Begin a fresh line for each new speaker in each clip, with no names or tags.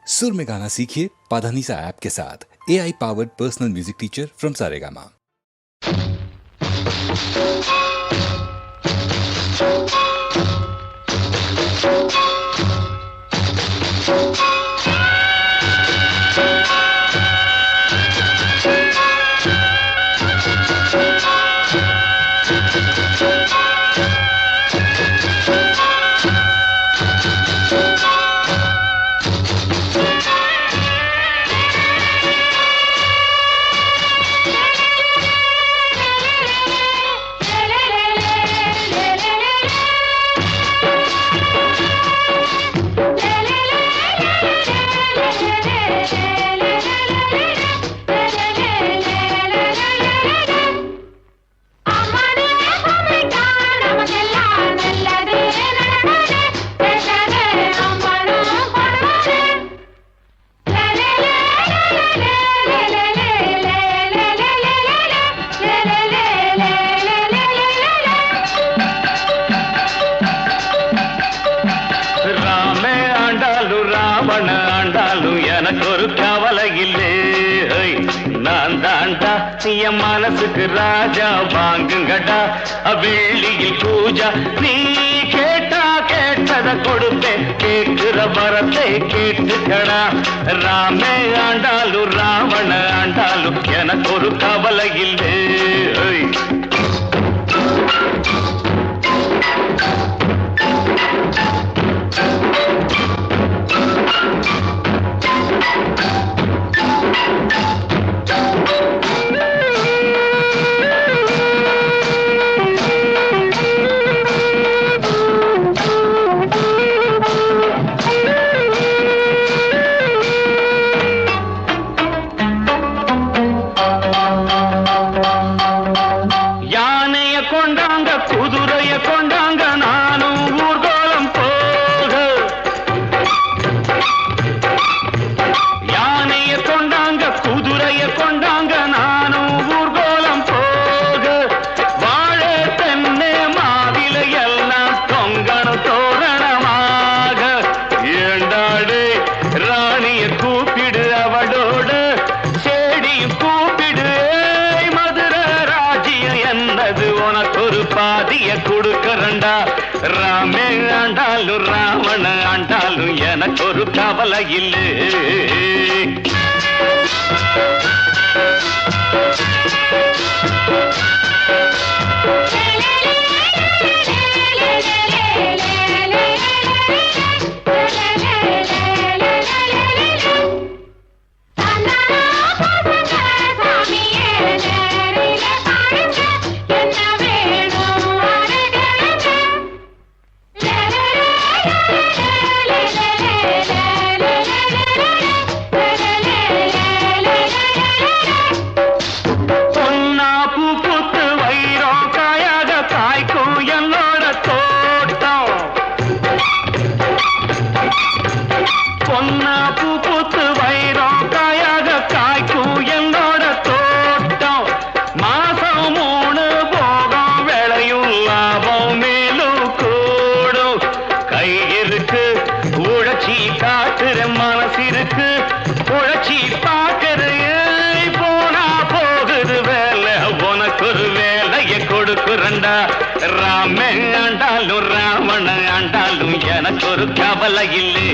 सुर में गाना सीखिए पाधानीसा ऐप के साथ। AI powered personal music teacher from Saregama.
மனசுக்கு ராஜா வாங்குங்கடா வெள்ளியில் பூஜா நீ கேட்டா கேட்டத கொடுப்பேன் கேட்கிற வரத்தை கேட்டுக்கடா ராமே ஆண்டாலும் ராவண ஆண்டாலும் எனக்கு ஒரு கவலை இல்லை ராமே ஆண்டாலும் ராவண ஆண்டாலும் எனக்கு ஒரு கவலை இல்லை ராமே ஆண்டாலும் ராவண ஆண்டாலும் எனக்கு ஒரு கவலை இல்லை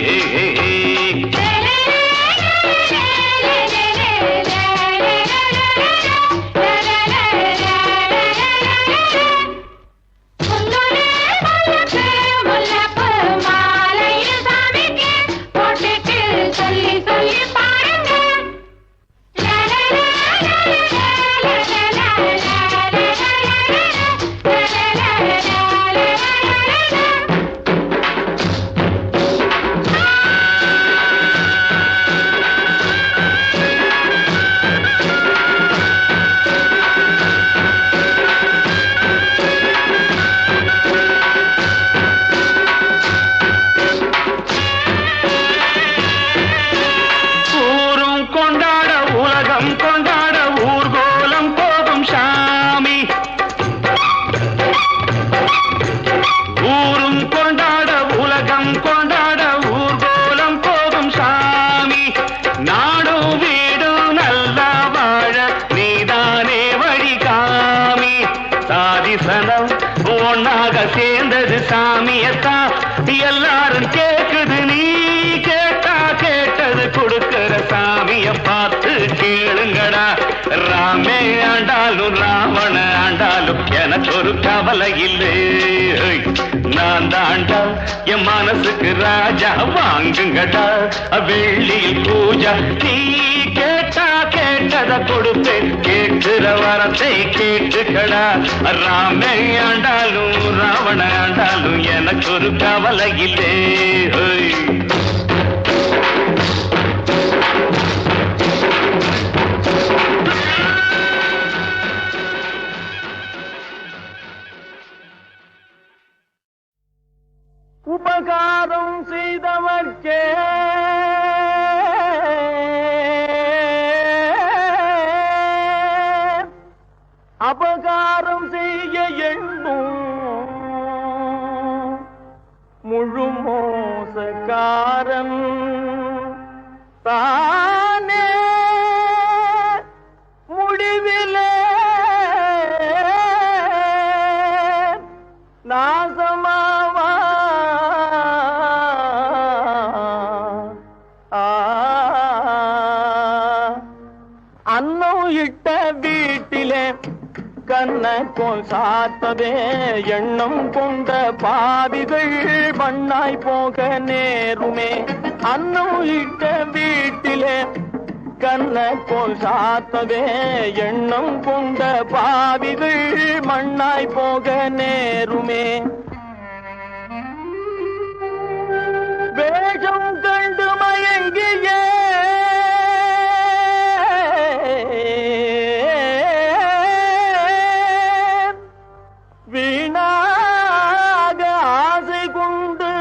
கவலை இல்லை. நான் தாண்டா என் மனசுக்கு ராஜா, வாங்குங்கடா வெள்ளியில் பூஜா. நீ கேட்டா கேட்டத கொடுப்பேன், கேட்கிற வரத்தை கேட்டுக்கடா. ராமே ஆண்டாலும் ராவண ஆண்டாலும் எனக்கு ஒரு கவலை இல்லை.
உபகாரம் செய்தவர்க்கே அபகாரம் செய்ய எண்ணும் முழு மோசக்காரன் தானே முடிவிலே நாசமாவா. அன்னம் இட்ட வீட்டிலே கண்ணக்கோல் சாத்ததே எண்ணம் கொண்ட பாவிகள் மண்ணாய் போக நேருமே. அன்னம் இட்ட வீட்டிலே கண்ணக்கோல் சாத்ததே எண்ணம் கொண்ட பாவிகள் மண்ணாய் போக நேருமே. வேஷம் கண்டு மயங்கியே வீணாக ஆசை கொண்டு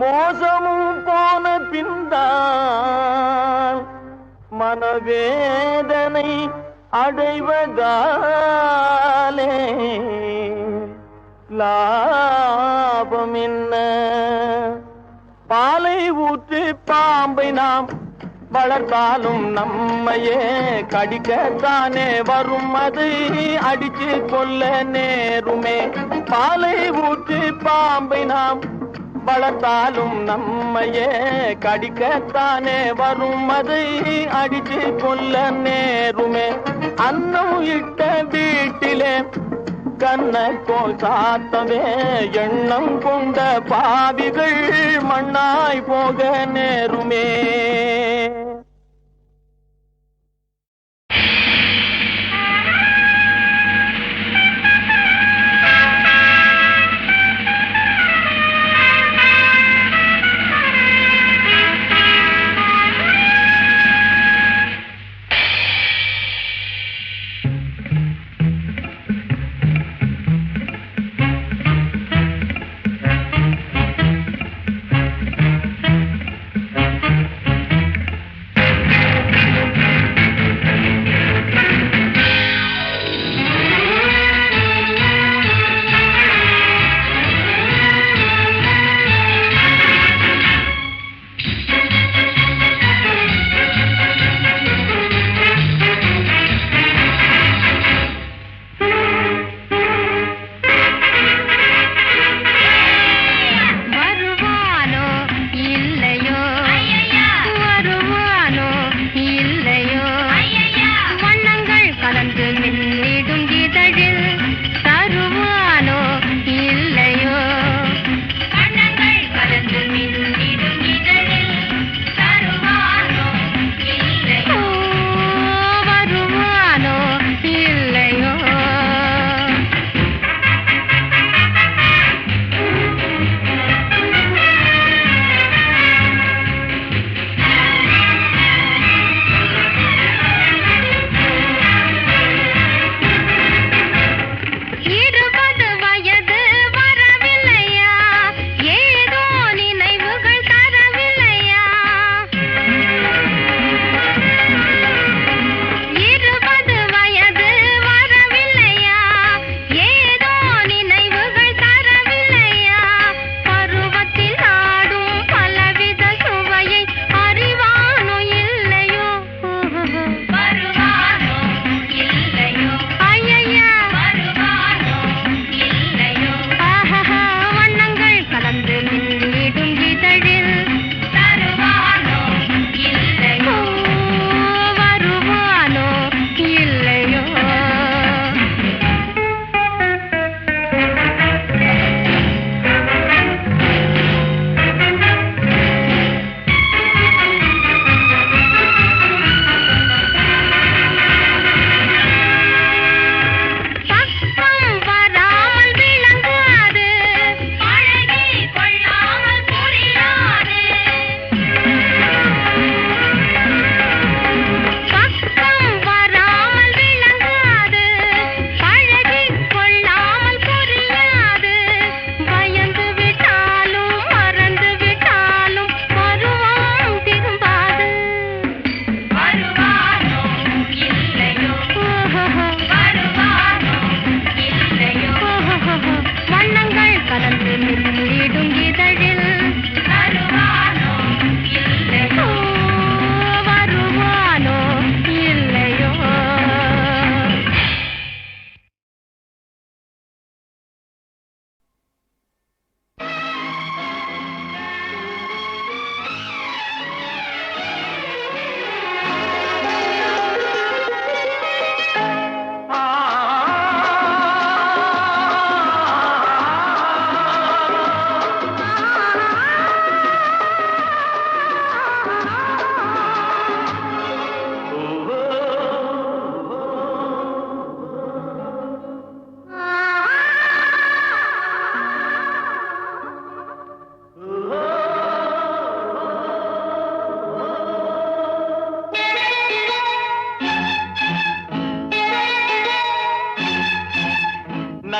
மோசமும் போன பின்தான் மனவேதனை அடைவதாலே லாபம் என்ன? பாலை ஊற்றி பாம்பை நாம் வளர்த்தாலும் நம்மையே கடிக்கத்தானே வரும், அது அடிச்சு கொள்ள நேருமே. பாலை ஊற்றி பாம்பை நாம் வளர்த்தாலும் நம்மையே கடிக்கத்தானே வரும், அதை அடிச்சு கொள்ள நேருமே. அன்னம் இட்ட வீட்டிலே கண்ணக்கோல் சாத்தவே எண்ணம் கொண்ட பாவிகள் மண்ணாய் போக நேருமே.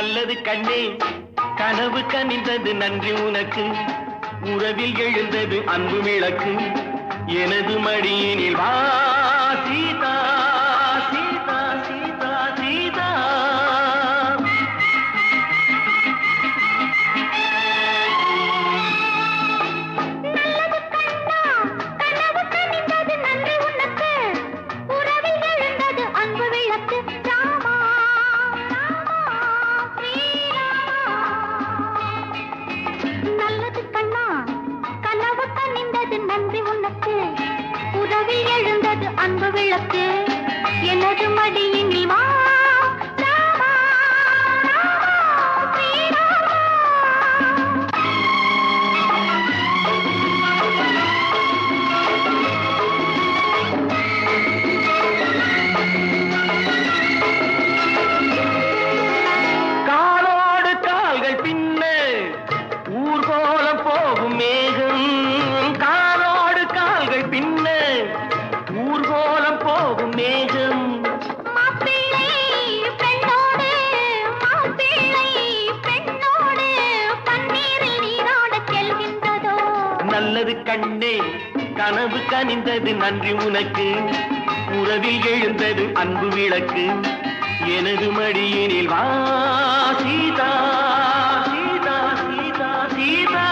நல்லது கண்ணே கனவு கனிந்தது நன்றி உனக்கு உறவில் எழுந்தது அன்பு விளக்கு எனது மடியினில் வா சீதா சீதா சீதா சீதா
அன்பு விளக்கு எனது மடியினில் வா ராமா ராமா ஸ்ரீராமா
காலோடு கால்கள் பின்ன ஊர்கோலம் போகும் மேகம் காலோடு கால்கள் பின்ன ஊர்கோலம் போகும் மேகம்
மாப்பிள்ளை பெண்ணோடு பன்னீரில் நீராடச் செல்கின்றதோ
நல்லது கண்ணே கனவு கனிந்தது நன்றி உனக்கு உறவில் எழுந்தது அன்பு விளக்கு எனது மடியினில் வா சீதா சீதா சீதா சீதா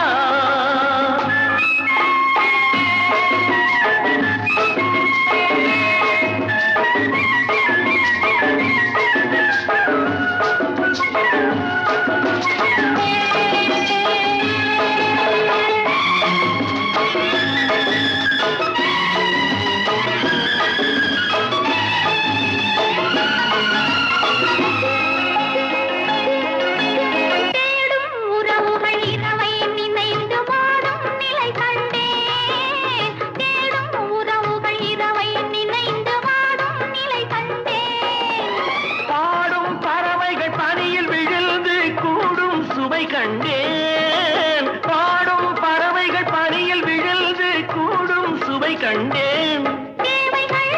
கண்டேன் பாடும் பறவைகள் பனியில் விழுந்து கூடும் சுவை கண்டேன்
தேவைகள்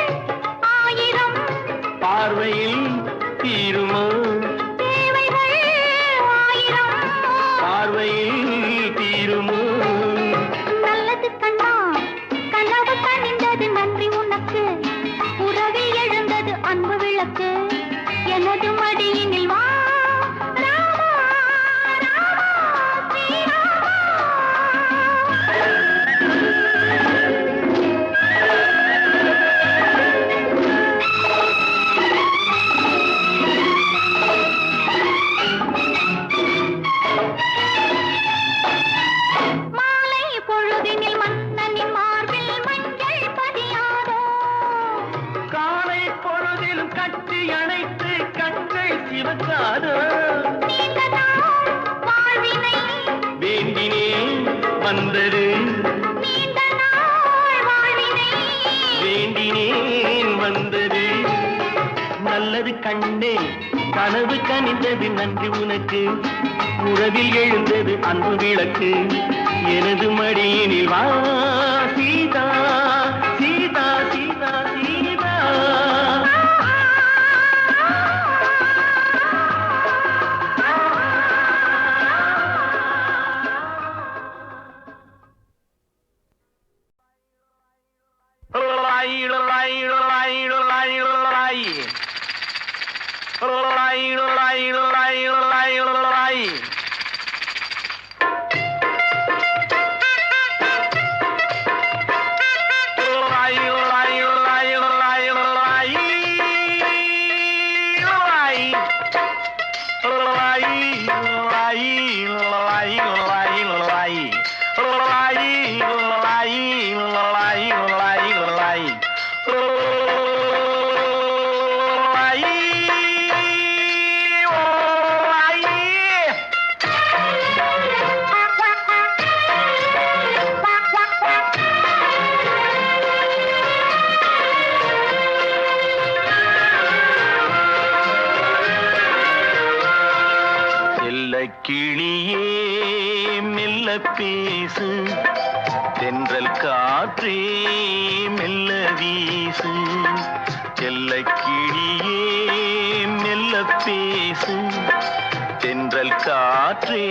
ஆயிரம்
பார்வையில் தீருமோ
தேவைகள் ஆயிரம்
பார்வையில் தீருமோ
நல்லது கண்ணா கனவு கனிந்தது நன்றி உனக்கு உறவில் எழுந்தது அன்பு விளக்கு எனது மடியினில் வா
வேண்டினேன் வந்தது வேண்டினேன் வந்தது நல்லது கண்ணே கனவு கனிந்தது நன்றி உனக்கு உறவில் எழுந்தது அன்பு விளக்கு எனது மடியினில் வா சீதா சீதா சீதா சீதா கிளியே மெல்ல பேசு தென்றல் காற்றே மெல்ல வீசு செல்ல கிளியே மெல்ல பேசு
தென்றல் காற்றே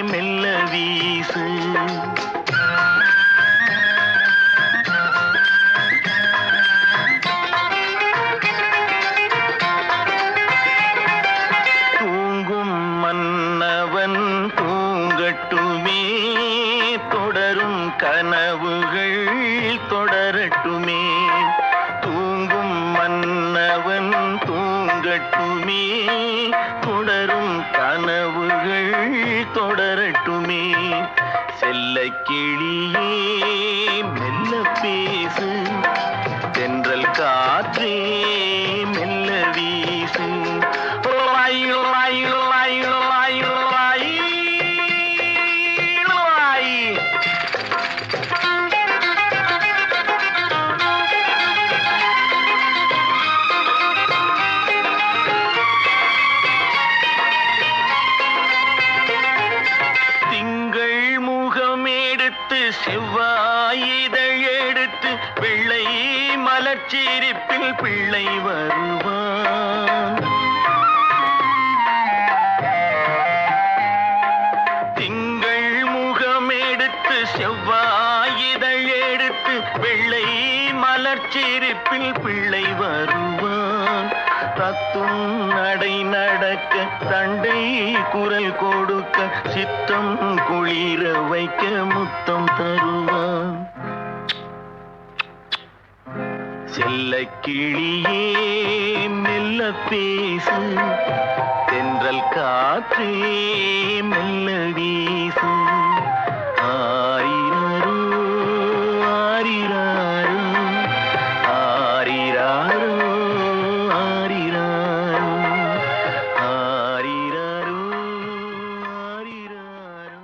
மெல்ல வீசு. தூங்கும் மன்னவன் தூங்கட்டுமே, தொடரும் கனவுகள் தொடரட்டுமே. தூங்கும் மன்னவன் தூங்கட்டுமே, தொடரும் கனவுகள் தொடரட்டுமே. செல்ல கிளியே மெல்ல பேசு, தென்றல் காற்றே மெல்ல வீசு. லாய் லாய் லாய் லாய் லாய் லாய். திங்கள் முகம் எடுத்து செவ்வாய் இதழ் எடுத்து வெள்ளை மலர்ச்சிரிப்பில் பிள்ளை வருவான். திங்கள் முகம் எடுத்து செவ்வாய் இதழ் எடுத்து வெள்ளை மலர்ச்சிரிப்பில் பிள்ளை வருவான். தத்தும் நடை நடக்க தண்டை குரல் கொடுக்க சித்தம் குளிர வைக்க முத்தம் தருவான். செல்ல கிளியே மெல்ல பேசு, தென்றல் காற்றே மெல்ல வீசு. ஆரிரரோ ஆரிராரோ ஆரிராரோ ஆரிராரோ ஆரிராரோ ஆரிராரோ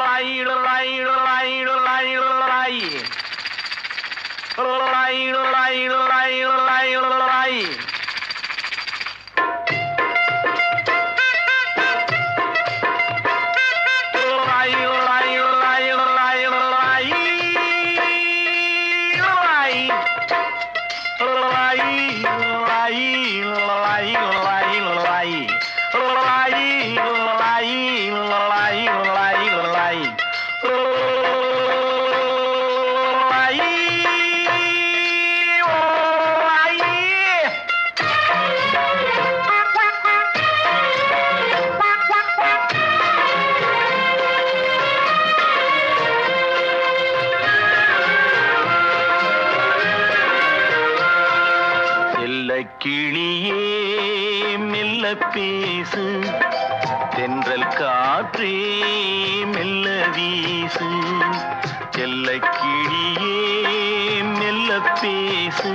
லாய் லாய் லாய் லாய் லாய் லாய் லாய் லாய் லாய் லாய். கிளியே மெல்ல பேசு, தென்றல் காற்றே மெல்ல வீசு. செல்ல கிளியே மெல்ல பேசு,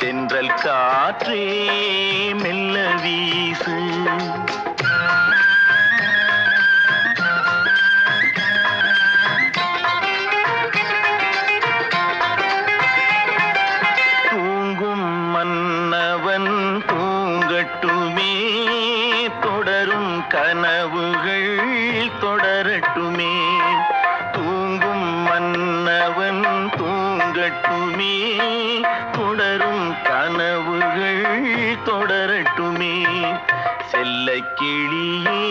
தென்றல் காற்றே மெல்ல வீசு. தூங்கட்டுமே, தொடரும் கனவுகள் தொடரட்டுமே. தூங்கும் மன்னவன் தூங்கட்டுமே, தொடரும் கனவுகள் தொடரட்டுமே. செல்ல கிளியே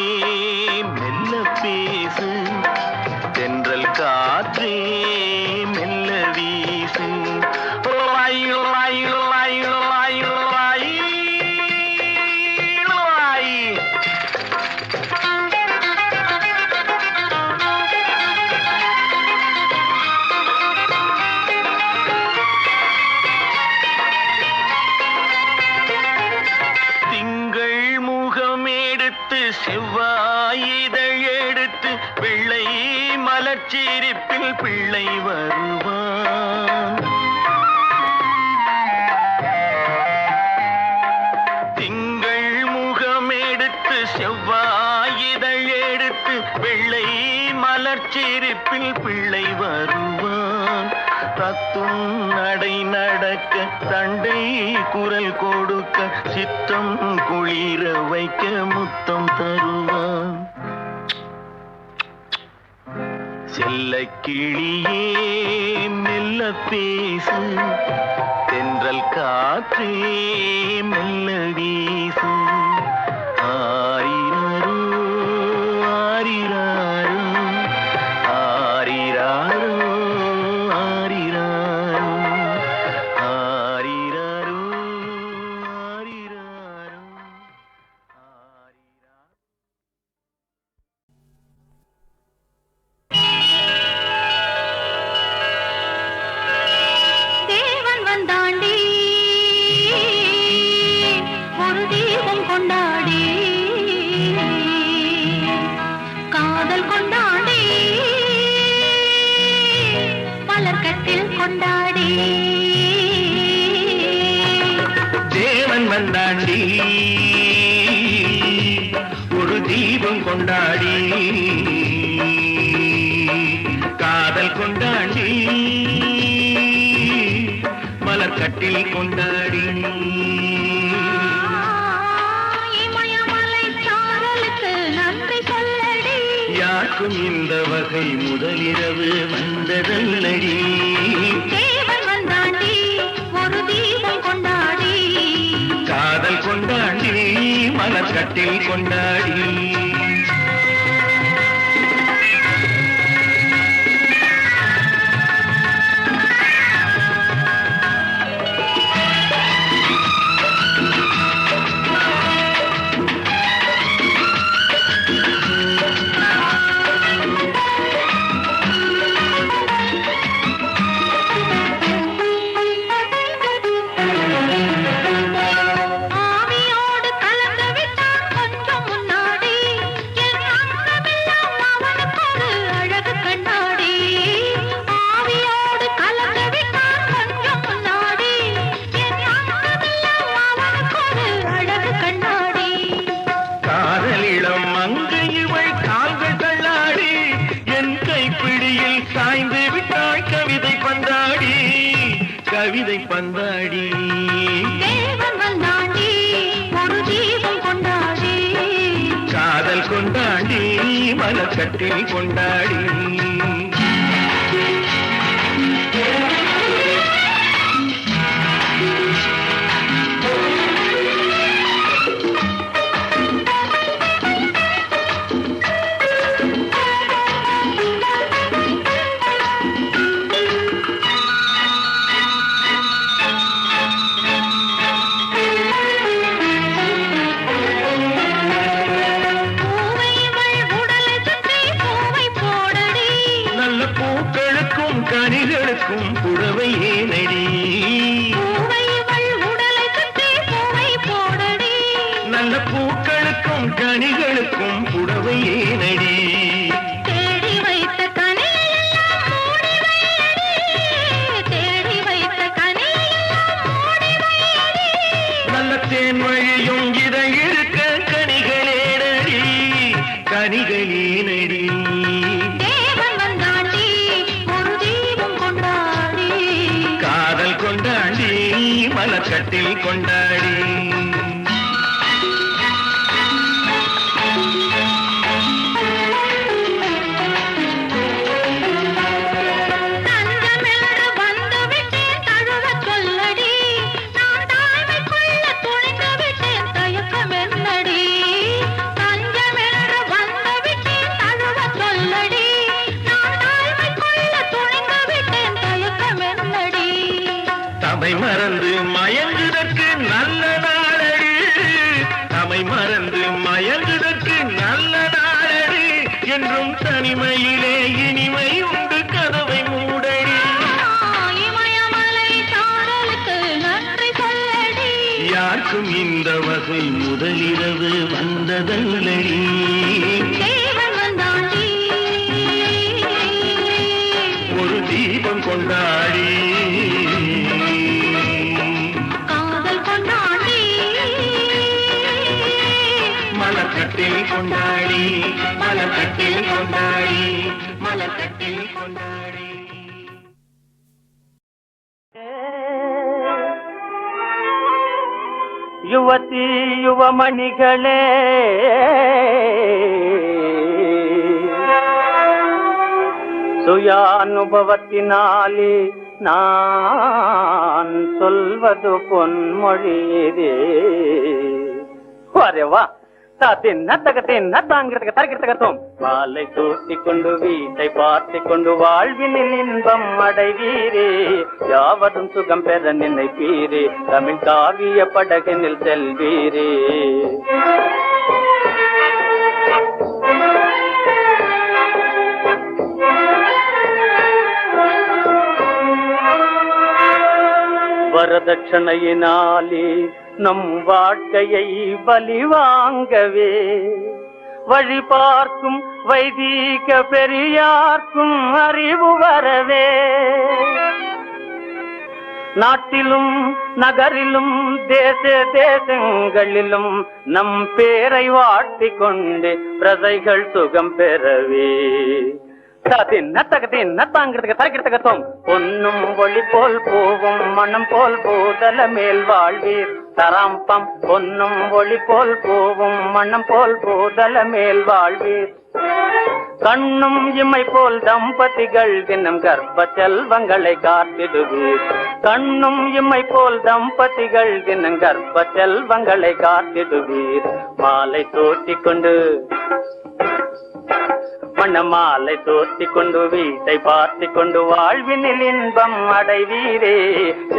மெல்ல பேசு, தென்றல் காற்றே மெல்ல வீசு. லாய் லாய் லாய் லாய் லாய் லாய். திங்கள் முகம் எடுத்து செவ்வாய் இதழ் எடுத்து வெள்ளை மலர்ச்சிரிப்பில் பிள்ளை வருவான். திங்கள் முகம் எடுத்து செவ்வாய் இதழ் எடுத்து வெள்ளை மலர்ச்சிரிப்பில் பிள்ளை வருவான். தத்தும் நடை நடக்க தண்டை குரல் கொடுக்க சித்தம் குளிர வைக்க முத்தம் தருவான். செல்ல கிளியே மெல்ல பேசு, தென்றல் காற்றே மெல்ல வீசு ஆரிராரோ ஆரிராரோ ஆரிராரோ ஆரிராரோ ஆரிராரோ ஆரிராரோ ஆரிராரோ.
தேவன் வந்தாண்டி ஒரு தீபம் கொண்டாடி காதல் கொண்டாடி மலர்கட்டில் கொண்டாடி
தேவன் வந்தாண்டி ஒரு தீபம் கொண்டாடி காதல் கொண்டாடி மலர்கட்டில் கொண்டாடி
இமயமலை சாரலுக்கு நன்றி சொல்லடி
யாருக்கும் இந்த வகை முதலிரவு வந்ததல்லடி
தேவன் வந்தாண்டி ஒரு தீபம் கொண்டாடி
காதல் கொண்டாடி மலர்கட்டில் கொண்டாடி
ஆவியோடு கலந்து விட்டான் கொஞ்சம் முன்னாடி என் அங்கமெல்லாம் அவனுக்கொரு அழகு கண்ணாடி ஆவியோடு கலந்து விட்டான் கொஞ்சம் முன்னாடி என் அங்கமெல்லாம் அவனுக்கொரு அழகு கண்ணாடி
காதலிடம் மங்கை இவள் கால்கள் தள்ளாடி என் கைப்பிடியில் சாய்ந்து விட்டாள் கவிதை பந்தாடி கவிதை பந்தாடி
தேவன் வந்தாண்டி ஒரு தீபம் கொண்டாடி
காதல் கொண்டாடி மலர்கட்டில் கொண்டாடி
பூவை இவள் உடலை சுற்றி பூவை போடடி
நல்ல பூக்களுக்கும் கனிகளுக்கும் புடவை ஏனடி
பூவை இவள் உடலை சுற்றி பூவை போடடி
நல்ல பூக்களுக்கும் கனிகளுக்கும் புடவை ஏனடி
தேடி வைத்த கனியெல்லாம் மூடி வையடி தேடி வைத்த கனியெல்லாம் மூடி வையடி
நல்ல தேன் வழியும் இதை இருக்க கனிகளேனடி கனிகளேனடி
தேவன் வந்தாண்டி ஒரு தீபம் கொண்டாடி
காதல் கொண்டாடி மலர்கட்டில் கொண்டாடி
தஞ்சமென்று வந்து விட்டேன் தழுவச் சொல்லடி நான் தாய்மை கொள்ள துணிந்து விட்டேன் தயக்கம் என்னடி தஞ்சமென்று வந்து விட்டேன் தழுவச் சொல்லடி நான் தாய்மை கொள்ள துணிந்து விட்டேன் தயக்கம் என்னடி
தமை மறந்து மயங்குதற்கு நல்ல நாளடி தமை மறந்து மயங்குதற்கு நல்ல நாளடி என்றும் தனிமையிலே இனிமை உண்டு கதவை மூடடி
இமயமலை சாரலுக்கு நன்றி சொல்லடி
யாருக்கும் இந்த வகை முதலிரவு வந்ததல்லடி
தேவன் வந்தாண்டி
ஒரு தீபம் கொண்டாடி
காதல் கொண்டாடி
மலர்கட்டில் கொண்டாடி மலர்கட்டில் கொண்டாடி மலர்கட்டில் கொண்டாடி
ಯುವತಿ ಯುವಮಣಿಗಳೇ சுயானுபவத்தினாலே நான் சொல்வது பொன்மொழியதே. வரவா தின்ன தக தின்ன தாங்கிறதுக்கு தரக்கிறதுக்கத்தும் மாலை தூட்டிக் கொண்டு வீட்டை பார்த்திக் கொண்டு வாழ்வினில் இன்பம் அடைவீரே. யாவதும் சுகம் பெற நினைப்பீரே. தமிழ் காவிய படகினில் செல்வீரே. வரதட்சணையினாலே நம் வாழ்க்கையை பலி வாங்கவே வழி பார்க்கும் வைதீக பெரியார்க்கும் அறிவு வரவே நாட்டிலும் நகரிலும் தேச தேசங்களிலும் நம் பேரை வாட்டிக் கொண்டு பிரஜைகள் சுகம் பெறவே தின்ன தக தின்ன தாங்கிறதுக்கு தரக்கிறதுக்கத்தும் பொன்னும் ஒளி போல் பூவும் மனம் போல் பூதல மேல் வாழ்வீர். தராம்பம் பொன்னும் ஒளி போல் பூவும் மனம் போல் பூதல மேல் வாழ்வீர். கண்ணும் இமை போல் தம்பதிகள் தினம் கர்ப்ப செல்வங்களை காத்திடுவீர். கண்ணும் இமை போல் தம்பதிகள் தினம் கர்ப்ப செல்வங்களை காத்திடுவீர். மாலை தோட்டிக் கொண்டு மணமாலை தோட்டிக் கொண்டு வீட்டை பார்த்திக் கொண்டு வாழ்வினில் இன்பம் அடைவீரே.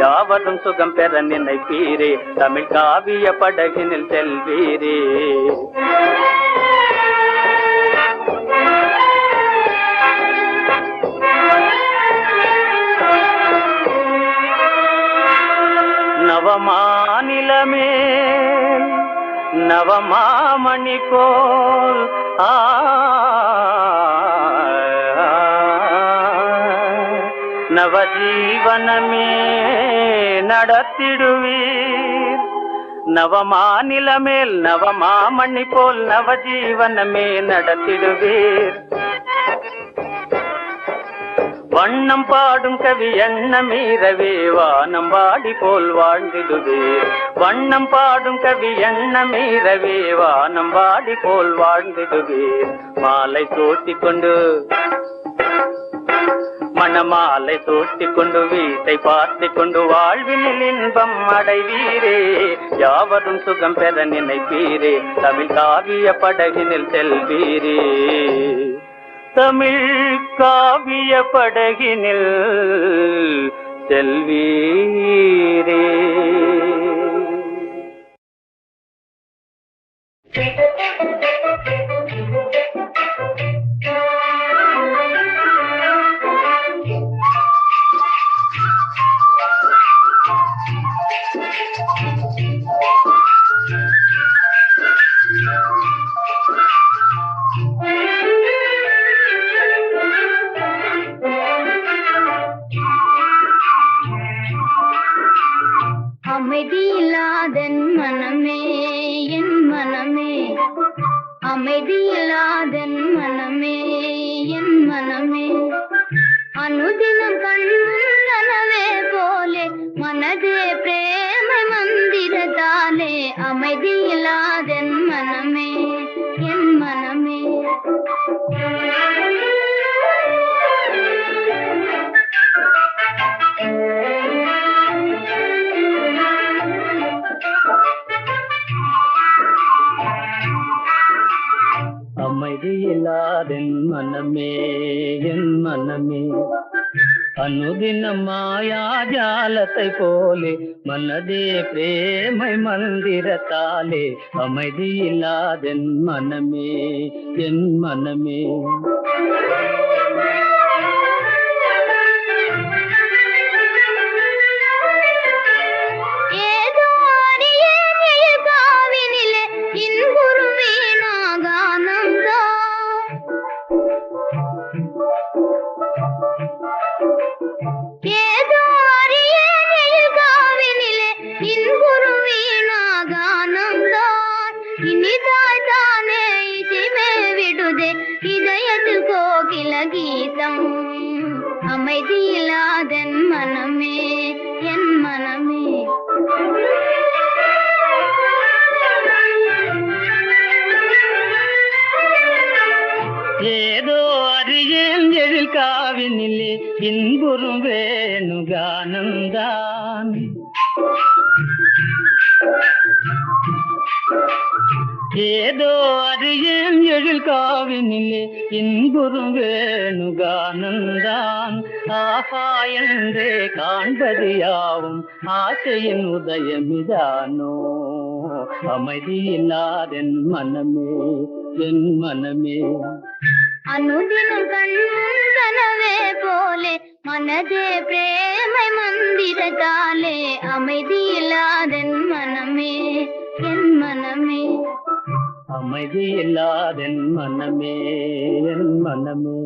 யாவதும் சுகம் பெற நினைப்பீரே. தமிழ் காவிய படகினில் செல்வீரே. நவமாநிலமே நவமாமணி போல் நவஜீவனமே நடத்திடுவீர். நவமாநிலமேல் நவமாமணி போல் நவஜீவனமே நடத்திடுவீர். வண்ணம் பாடும் கவி எண்ண மீறவே வானம் வாடி போல் வாழ்ந்திடுவீர். வண்ணம் பாடும் கவி எண்ண மீறவே வானம் வாடி போல் வாழ்ந்திடுவீர். மாலை தோட்டிக் கொண்டு மணமாலை தோட்டிக் கொண்டு வீட்டை பார்த்திக் கொண்டு வாழ்வினில் இன்பம் அடைவீரே. யாவரும் சுகம் பெற நினைப்பீரே. தமிழ் காவிய படகினில் செல்வீரே. தமிழ் காவிய படகினில் செல்வீரே.
அமைதியில்லாதன் மனமே என் மனமே, அமைதியில்லாதன் மனமே என் மனமே, அனுதினம் கண்ணனவே போலே மனதே பிரேம மந்திரத்தாலே, அமைதியில்லாதன் மனமே என் மனமே.
அமைதியில்லாதென் மனமே என் மனமே, அனுதினம் மாயாஜாலத்தை போலே மனதே பிரேமை மந்திரத்தாலே, அமைதியில்லாதென் மனமே என் மனமே. கீதம் அமைதியில்லாதன் மனமே என் மனமே. ஏதோ அறியேன் எழில் காவினிலே இன்புறும் வேணுகானந்தான். ஏதோ அறியேன் எழில் காவினிலே இன்புறும் வேணுகானந்தான். ஆஹா என்றே காண்பது யாவும் ஆசையின் உதயமிதானோ. அமைதி இல்லாதென் மனமே என் மனமே.
அனுதினம் கண்ணனவே போலே மனதே பிரேமை மந்திரத்தாலே அமைதி இல்லாதென் மனமே என் மனமே.
அமைதி இல்லாதென் மனமே என் மனமே.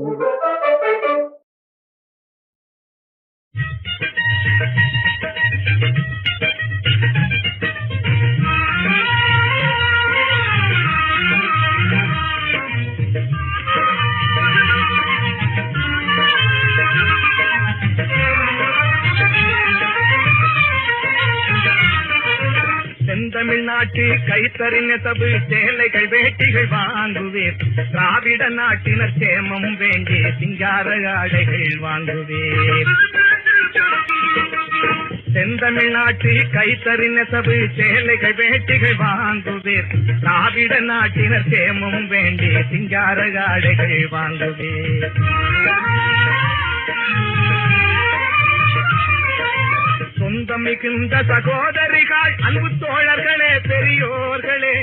செந்தமிழ்நாட்டு கைத்தறி நெசவு சேலைகள் வேட்டிகள் வாங்குவேன். திராவிட நாட்டினர் சேமம் வேண்டி சிங்கார ஆடைகள் வாங்குவேன். செந்தமிழ்நாட்டு கைத்தறி நெசவு சேலைகள் வேட்டிகள் வாங்குவேன். திராவிட நாட்டினர் சேமம் வேண்டி சிங்கார ஆடைகள் வாங்குவேன். சொந்தம் மிகுந்த சகோதரிகள் அன்பு தோழர்களே பெரியோர்களே.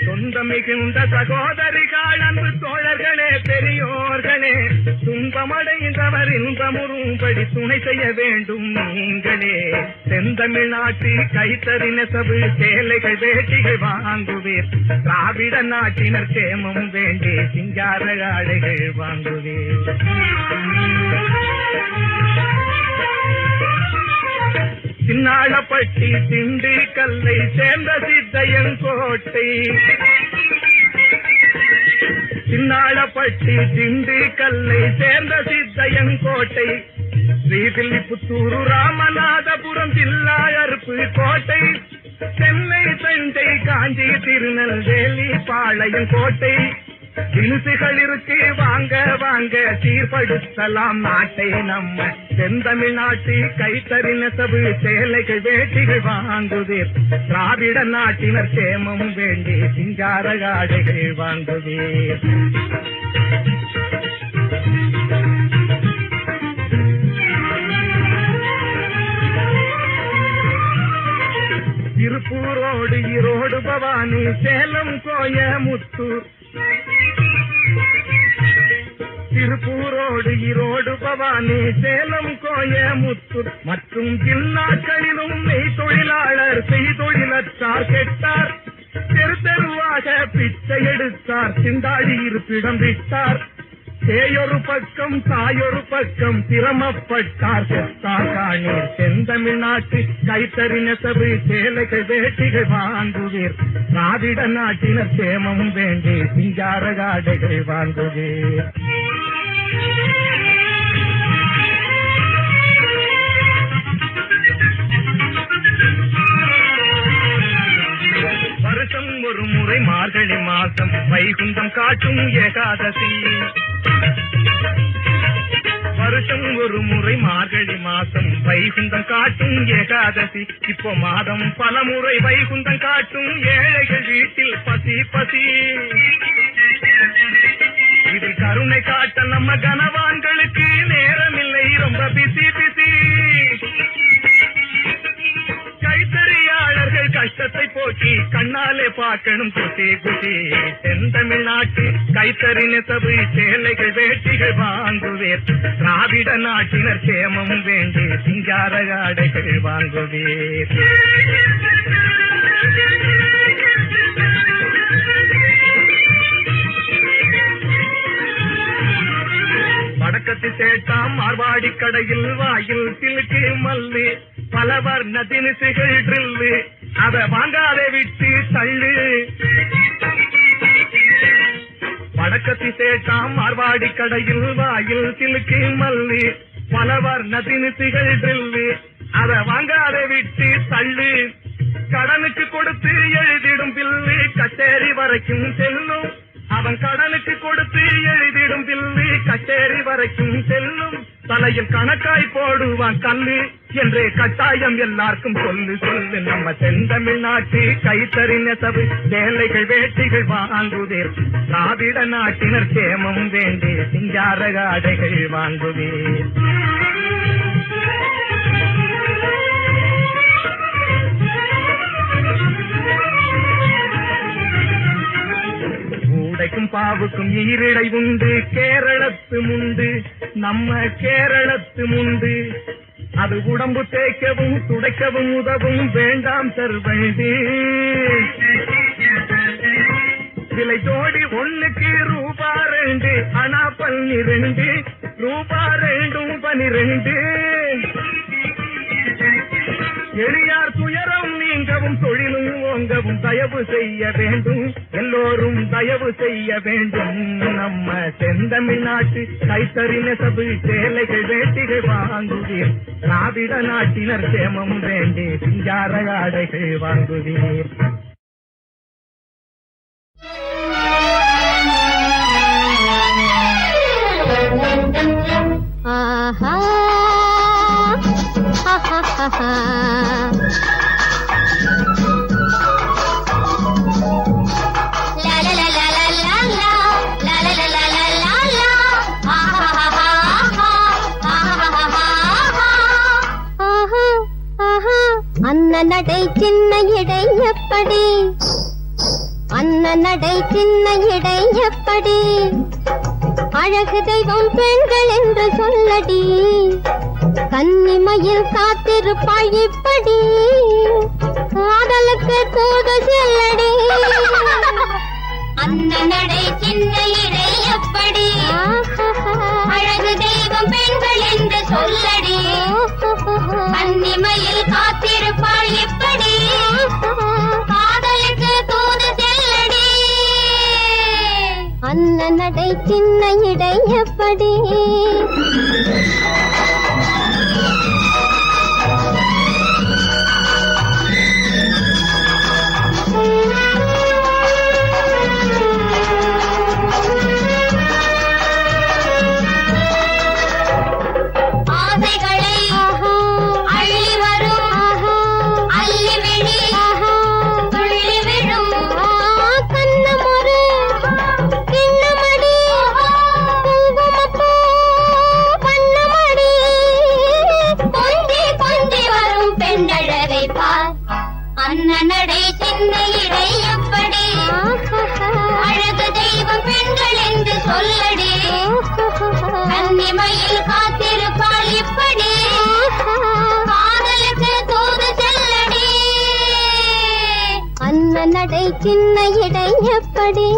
சொந்தம் மிகுந்த சகோதரிகள் அன்பு தோழர்களே பெரியோர்களே. துன்பமடைந்தவர் இன்பமுறும்படி துணை செய்ய வேண்டும் நீங்களே. செந்தமிழ்நாட்டு கைத்தறி நெசவு சேலைகள் வேட்டிகள் வாங்குவேன். திராவிட நாட்டினர் சேமம் வேண்டி சிங்கார ஆடைகள் வாங்குவேன். சின்னாளப்பட்டி திண்டுக்கல்லை சேர்ந்த சித்தையன் கோட்டை. சின்னாளப்பட்டி திண்டுக்கல்லை சேர்ந்த சித்தையன் கோட்டை. ஸ்ரீவில்லிபுத்தூர் ராமநாதபுரம் ஜில்லா அருப்பு கோட்டை. சென்னை தஞ்சை காஞ்சி திருநெல்வேலி பாளையம் கோட்டை. தினுசுகள் இருக்கு வாங்க வாங்க சீர்படுத்தலாம் நாட்டை நம்ம. செந்தமிழ்நாட்டு கைத்தறி நெசவு சேலைகள் வேட்டிகள் வாங்குவேன். திராவிட நாட்டினர் சேமம் வேண்டி சிங்கார ஆடைகள் வாங்குவேன். திருப்பூரோடு ஈரோடு பவானி சேலம் கோயமுத்தூர். திருப்பூரோடு ஈரோடு பவானி சேலம் கோயமுத்தூர் மற்றும் ஜில்லாக்களிலும் நெய் தொழிலாளர் செய்தொழிலற்றார் கெட்டார். தெரு தெருவாக பிச்சை எடுத்தார். சிந்தாடி இருப்பிடம் விட்டார். சேயொரு பக்கம் தாயொரு பக்கம் சிரமப்பட்டார் செத்தார் காணீர். செந்தமிழ்நாட்டு கைத்தறி நெசவு சேலைகள் வேட்டிகள் வாங்குவீர். திராவிட நாட்டினர் சேமம் வேண்டி சிங்கார ஆடைகள் வாங்குவீர். வருஷம் ஒரு முறை மார்கழி மாசம் வைகுந்தம் காட்டும் ஏகாதசி. வருஷம் ஒரு முறை மார்கழி மாசம் வைகுந்தம் காட்டும் ஏகாதசி. இப்போ மாதம் பல முறை வைகுந்தம் காட்டும் ஏழைகள் வீட்டில் பசி பசி. இதில் கருணை காட்ட நம்ம கனவான்களுக்கு நேரமில்லை ரொம்ப பிசி பிசி. கைத்தறியாளர்கள் கஷ்டத்தை போக்கி கண்ணாலே பார்க்கணும் குசி குசி. செந்தமிழ்நாட்டு கைத்தறி நெசவு சேலைகள் வேட்டிகள் வாங்குவேர். திராவிட நாட்டினர் சேமம் வேண்டி சிங்கார ஆடைகள் வாங்குவேர். வடக்கத்து சேட்டாம் மார்வாடி கடையில் வாயில் சிலுக்கு மல்லு. பல வர்ண தினுசுகள் ட்ரில்லு. அத வாங்காதே விட்டு தள்ளு. வடக்கத்து சேட்டாம் மார்வாடி கடையில் வாயில் சிலுக்கு மல்லு. பல வர்ண தினுசுகள் ட்ரில்லு. அத வாங்காதே விட்டு தள்ளு. கடனுக்கு கொடுத்து எழுதிடும் பில்லு கச்சேரி வரைக்கும் செல்லும். அவன் கடனுக்கு கொடுத்து எழுதிடும் பில்லு கச்சேரி வரைக்கும் செல்லும். தலையில் கணக்காய் போடுவான் கல்லு என்றே கட்டாயம் எல்லாருக்கும் சொல்லு சொல்லு. நம்ம செந்தமிழ்நாட்டு கைத்தறி நெசவு வேலைகள் வேட்டிகள் வாங்குதே. திராவிட நாட்டினர் சேமம் வேண்டி சிங்கார ஆடைகள் வாங்குவே. ஊடைக்கும் பாவுக்கும் ஈரிடை உண்டு, கேரளத்து முண்டு நம்ம கேரளத்து முண்டு. அது உடம்பு தேய்க்கவும் துடைக்கவும் உதவும் வேண்டாம் சர்வண்டி. விலை ஜோடி ஒண்ணுக்கு ரூபா 2 அணா 12 ரூபா 2 12. எளியார் துயரம் நீங்கவும் தொழிலும் ஓங்கவும் தயவு செய்ய வேண்டும், எல்லோரும் தயவு செய்ய வேண்டும். நம்ம செந்தமிழ்நாட்டு கைத்தறி நெசவு சேலைகள் வேட்டிகள் வாங்குவீர். திராவிட நாட்டினர் சேமம் வேண்டி சிங்கார ஆடைகள் வாங்குவீர்.
ஆஹா அன்ன நடை சின்ன இடை எப்படி, அன்ன நடை சின்ன இடை எப்படி, அழகு தெய்வம் பெண்கள் என்று சொல்லடி, கன்னிமையில் காத்திருப்பாள் இப்படி, காதலுக்கு தூது செல்லடி. அந்த நடை சின்ன இடை எப்படி, அழகு தெய்வம் பெண்கள் என்று சொல்லடி, கன்னிமையில் காத்திருப்பாள் இப்படி, காதலுக்கு தூது செல்லடி. அந்த நடை சின்ன இடை எப்படி. நடை சின்ன இடை எப்படி, அழகு தெய்வம் பெண்கள் என்று சொல்லடி, கன்னிமையில் காத்திருப்பாள் இப்படி, காதலுக்கு தூது செல்லடி. அன்ன நடை சின்ன இடை எப்படி.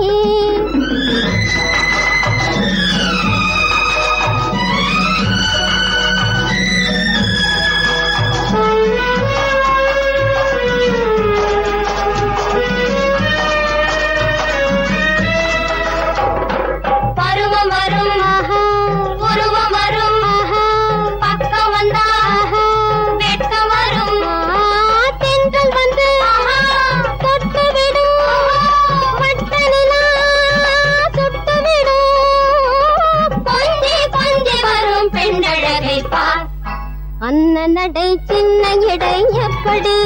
அன்ன நடை சின்ன இடை எப்படி,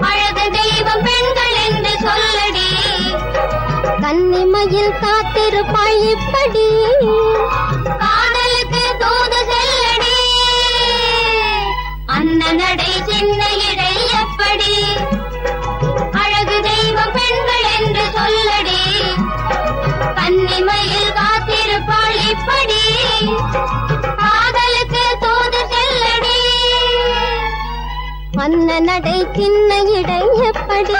அழகு தெய்வம் பெண்கள் என்று சொல்லடி, கன்னிமையில் காத்திருப்பாள் இப்படி, காதலுக்கு தூது செல்லடி. அன்ன நடை சின்ன இடை எப்படி, அழகு தெய்வம் பெண்கள் என்று சொல்லடி, கன்னிமையில் காத்திருப்பாள் இப்படி, காதலுக்கு தூது செல்லடி. அன்ன நடை சின்ன இடை எப்படி.